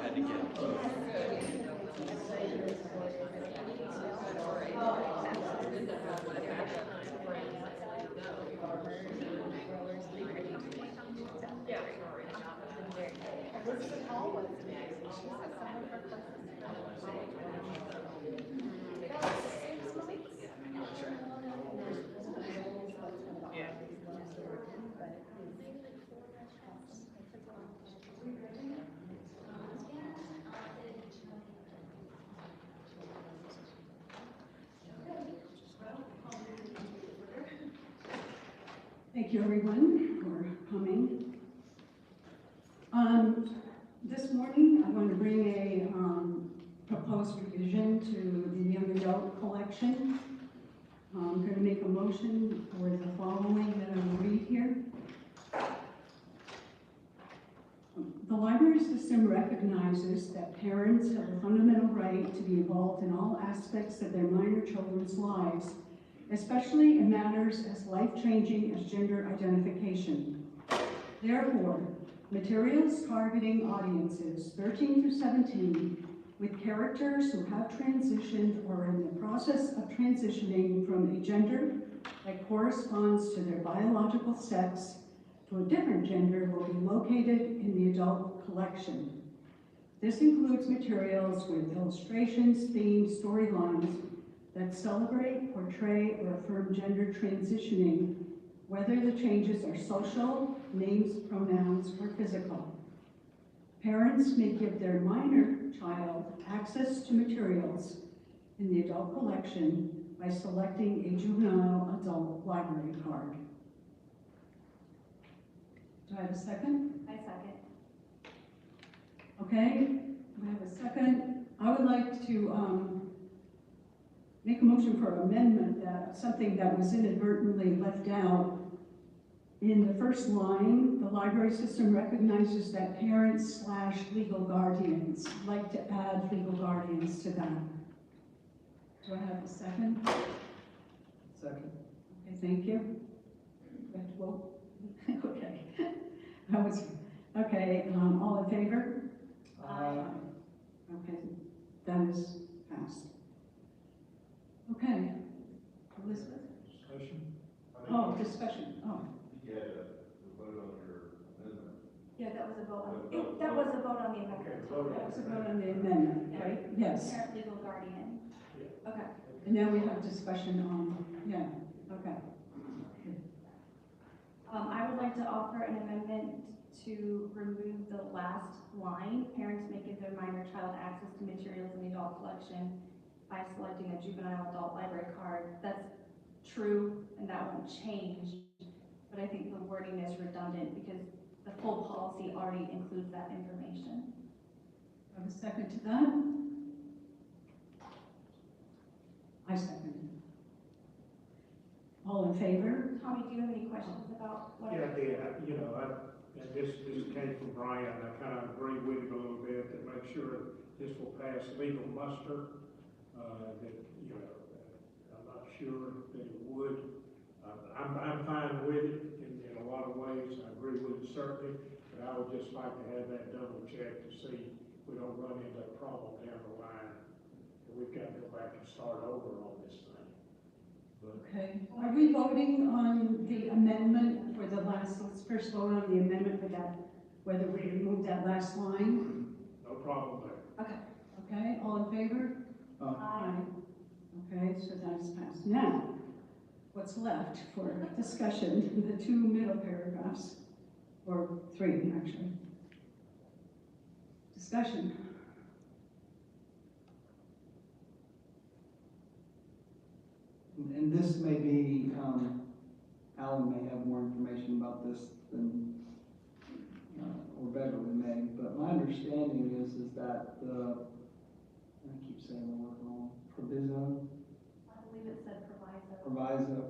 had to get. Thank you, everyone, for coming. This morning, I'm going to bring a proposed revision to the young adult collection. I'm going to make a motion for the following that I will read here. The library system recognizes that parents have a fundamental right to be involved in all aspects of their minor children's lives, especially in matters as life-changing as gender identification. Therefore, materials targeting audiences 13 through 17 with characters who have transitioned or are in the process of transitioning from a gender that corresponds to their biological sex to a different gender will be located in the adult collection. This includes materials with illustrations, themes, storylines that celebrate, portray, or affirm gender transitioning, whether the changes are social, names, pronouns, or physical. Parents may give their minor child access to materials in the adult collection by selecting a juvenile adult library card. Do I have a second? I second. Okay, I have a second. I would like to make a motion for amendment that something that was inadvertently left out. In the first line, the library system recognizes that parents / legal guardians. I'd like to add legal guardians to that. Do I have a second? Second. Okay, thank you. Do I have to vote? Okay. Okay, all in favor? Okay, that is passed. Okay, Elizabeth? Discussion? Oh, discussion, oh. You had to vote on your amendment. Yeah, that was a vote on, that was a vote on the amendment. That was a vote on the amendment, right? Yes. Parent legal guardian. Okay. And now we have discussion on, yeah, okay. I would like to offer an amendment to remove the last line. Parents may give their minor child access to materials in the adult collection by selecting a juvenile adult library card. That's true, and that won't change, but I think the wording is redundant because the full policy already includes that information. Have a second to that? I second it. All in favor? Tommy, do you have any questions about what? Yeah, and this came from Brian, I kind of agree with him a little bit, to make sure this will pass legal muster, I'm not sure that it would. I'm fine with it in a lot of ways, I agree with it certainly, but I would just like to have that double check to see if we don't run into a problem down the line, and we've got to go back and start over on this thing. Okay. Are we voting on the amendment for the last, let's first vote on the amendment for that, whether we remove that last line? No problem there. Okay. Okay, all in favor? Aye. Okay, so that's passed. Now, what's left for discussion, the two middle paragraphs, or three actually. Discussion. And this may be, Alan may have more information about this than, or Beverly may, but my understanding is that the, I keep saying the word wrong, proviso, I believe it said proviso.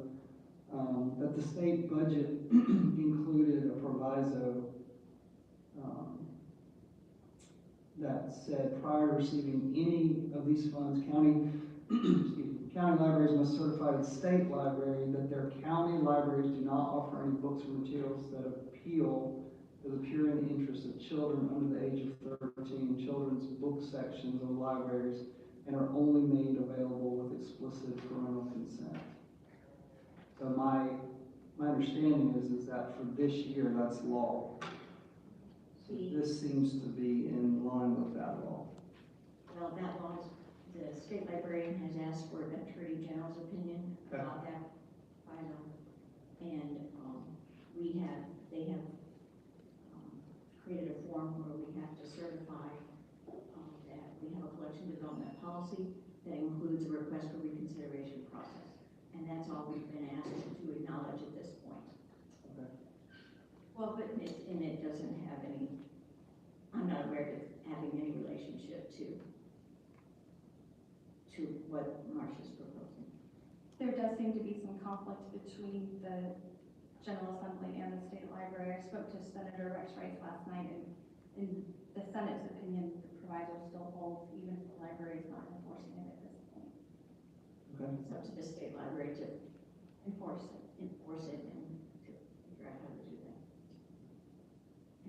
that the state budget included a proviso that said prior to receiving any of these funds, county libraries must certify the state library that their county libraries do not offer any books or materials that appeal for the pure in interest of children under the age of 13, children's book sections of libraries, and are only made available with explicit parental consent. So my understanding is that for this year, that's law. So this seems to be in line with that law. Well, that law, the state librarian has asked for an attorney general's opinion about that bylaw. And they have created a form where we have to certify that we have a collection development policy that includes a request for reconsideration process. And that's all we've been asked to acknowledge at this point. Okay. Well, but it doesn't have any, I'm not aware of it having any relationship to what Marcia's proposing. There does seem to be some conflict between the General Assembly and the State Library. I spoke to Senator Rex Rice last night, and in the Senate's opinion, the proviso still holds, even if the library is not enforcing it at this point. Okay. It's up to the state library to enforce it and to figure out how to do that.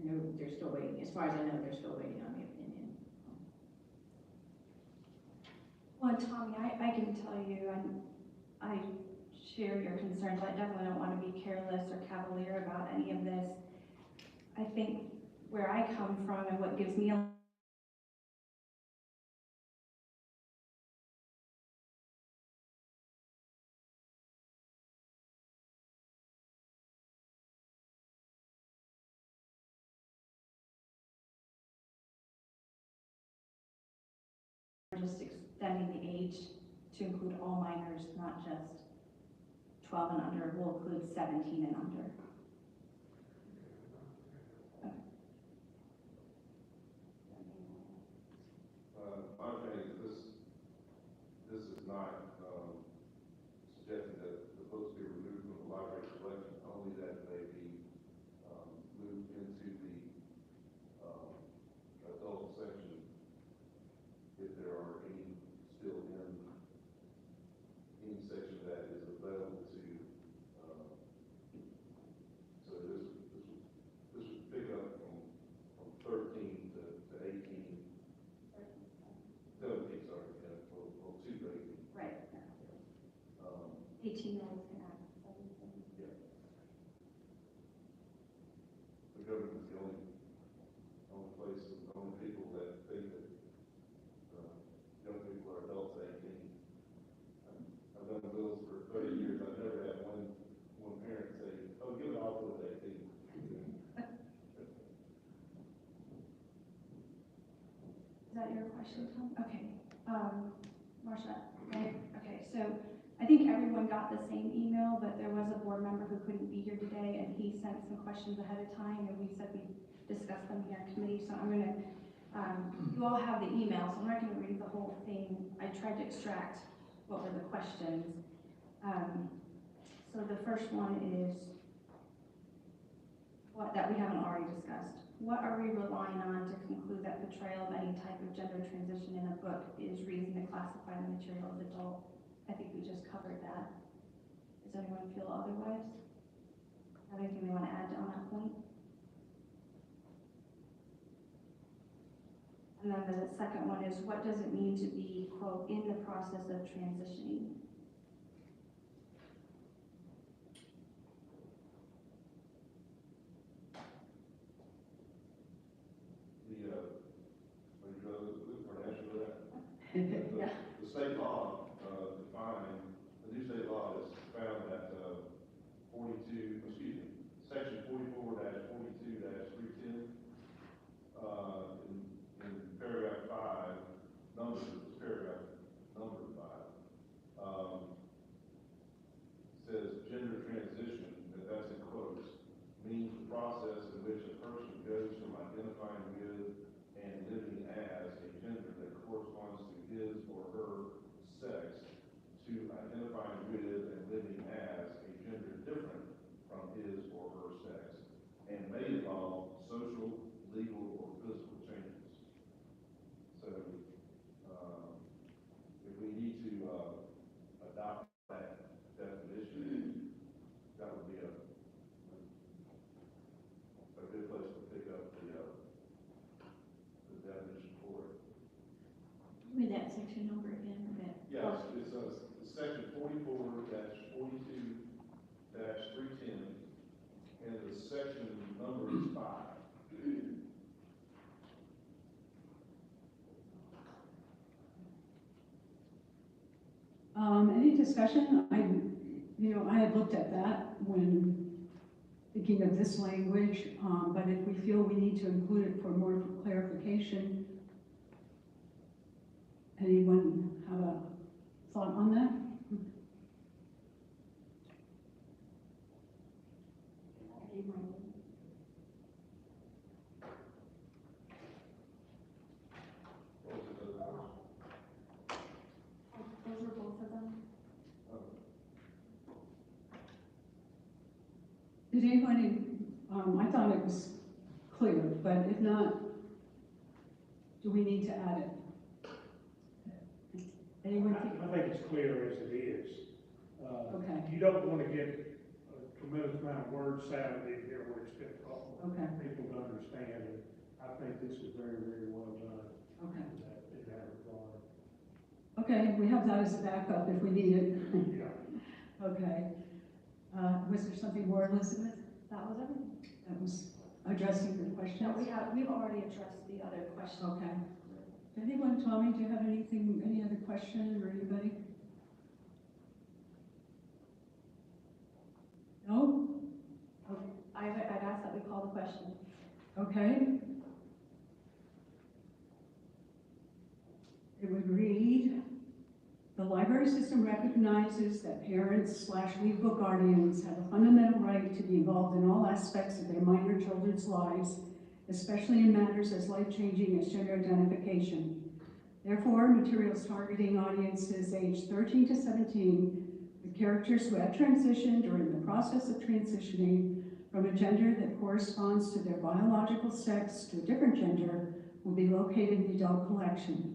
And they're still waiting, as far as I know, they're still waiting on the opinion. Well, Tommy, I can tell you, I share your concerns. I definitely don't want to be careless or cavalier about any of this. I think where I come from and what gives me a just extending the age to include all minors, not just 12 and under. Will include 17 and under. My understanding is this is not suggesting that the books be removed from the library collection, only that they be moved into the adult section if there are any still in any section that is available to. So this would pick up from 13 to 18. 17, sorry, yeah, well, 2 to 18. Right. 18-year-olds can act. Yeah. The government is the only place, the only people that think that young people are adults at 18. I've done bills for 30 years. I've never had one parent say, "Oh, give it all to at 18." Is that your question, Tom? Okay. Marcia, right? Okay, so I think everyone got the same email, but there was a board member who couldn't be here today, and he sent some questions ahead of time, and we said we'd discuss them here in committee. So I'm gonna, you all have the email, so I'm not gonna read the whole thing. I tried to extract what were the questions. So the first one is that we haven't already discussed. What are we relying on to conclude that portrayal of any type of gender transition in a book is reason to classify the material as adult? I think we just covered that. Does anyone feel otherwise? Have anything they want to add on that point? And then the second one is, what does it mean to be, quote, in the process of transitioning? Yeah. The state law the new state law has found that section 44-42-310 in paragraph 5, paragraph number 5, says gender transition, and that's in quotes, means the process in which a person goes from identifying with and living as a gender that corresponds to his or her sex to identifying with and living as a gender different from his or her sex, and may involve social, legal, or physical changes. So, if we need to adopt that definition, that would be a good place to discussion? I had looked at that when thinking of this language, but if we feel we need to include it for more clarification, anyone have a thought on that? Those were both of them. Did anybody, I thought it was clear, but if not, do we need to add it? Anyone think? I think it's clear as it is. Okay. You don't want to get a tremendous amount of words salad in here where it's difficult for Okay, people to understand, and I think this is very, very well done okay. in that regard. Okay, we have that as a backup if we need it. Yeah. Okay. Was there something more, Elizabeth? That was everything. That was addressing the question? No, we've already addressed the other questions. Okay. Anyone, Tommy, do you have anything, any other question or anybody? No? I've asked that we call the question. Okay. It would read, the library system recognizes that parents/legal guardians have a fundamental right to be involved in all aspects of their minor children's lives, especially in matters as life-changing as gender identification. Therefore, materials targeting audiences aged 13 to 17 with characters who have transitioned or in the process of transitioning from a gender that corresponds to their biological sex to a different gender will be located in the adult collection.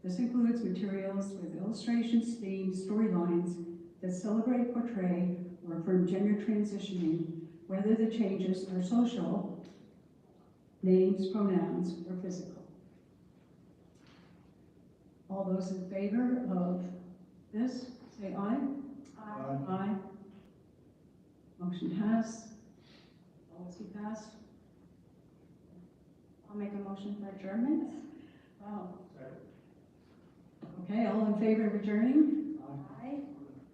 This includes materials with illustrations, themes, storylines that celebrate, portray, or affirm gender transitioning, whether the changes are social, names, pronouns, or physical. All those in favor of this, say aye. Aye. Motion passed. Policy passed. I'll make a motion for adjournment. Wow. Okay, all in favor of adjourning? Aye.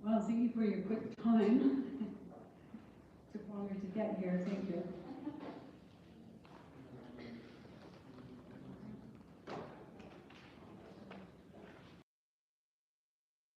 Well, thank you for your quick time. Took longer to get here, thank you.